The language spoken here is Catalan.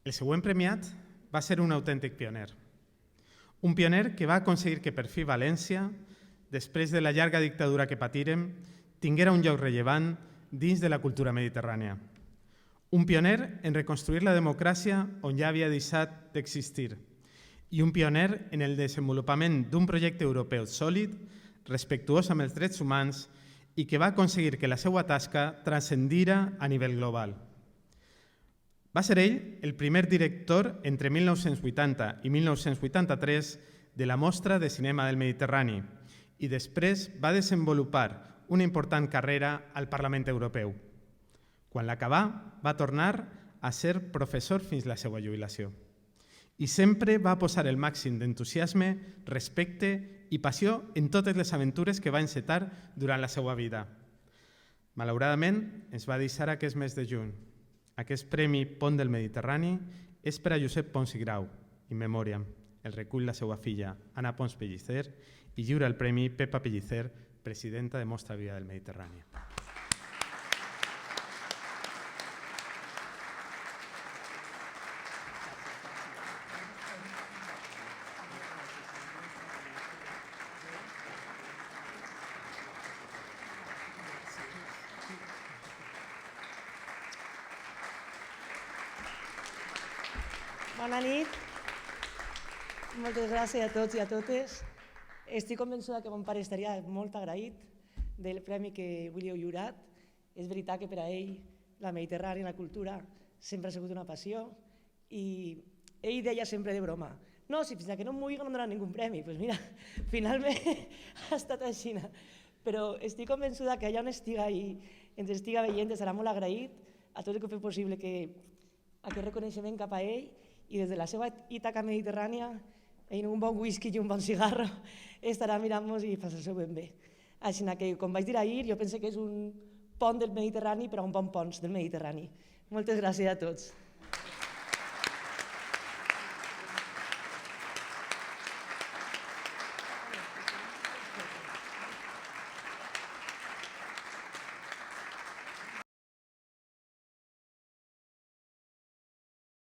El següent premiat va ser un autèntic pioner. Un pioner que va aconseguir que per fi València, després de la llarga dictadura que patirem, tinguera un lloc rellevant dins de la cultura mediterrània. Un pioner en reconstruir la democràcia on ja havia deixat d'existir i un pioner en el desenvolupament d'un projecte europeu sòlid, respectuós amb els drets humans i que va aconseguir que la seva tasca transcendira a nivell global. Va ser ell el primer director entre 1980 i 1983 de la Mostra de Cinema del Mediterrani i després va desenvolupar una important carrera al Parlament Europeu. Quan l'acabà, va tornar a ser professor fins a la seva jubilació. I sempre va posar el màxim d'entusiasme, respecte i passió en totes les aventures que va encetar durant la seva vida. Malauradament, ens va deixar aquest mes de juny. Aquest Premi Pont del Mediterrani és per a Josep Pons i Grau, in memoriam. El recull la seva filla, Anna Pons Pellicer, i lliura el Premi Pepa Pellicer, presidenta de Mostra Viva del Mediterrani. Bona nit. Moltes gràcies a tots i a totes. Estic convençuda que mon pare estaria molt agraït del premi que avui li heu lliurat. És veritat que per a ell la Mediterrània i la cultura sempre ha sigut una passió i ell deia sempre de broma: no, si fins que no em mogui no em donaran ningú premi. Doncs mira, finalment ha estat així. Però estic convençuda que allà on estiga i ens estiga veient estarà molt agraït a tot el que heu fet possible aquest reconeixement cap a ell. I des de la seva Ítaca mediterrània, amb un bon whisky i un bon cigarro, estarà mirant-nos i passar-s'ho ben bé. Així que, com vaig dir ahir, jo penso que és un pont del Mediterrani, però un bon pont del Mediterrani. Moltes gràcies a tots.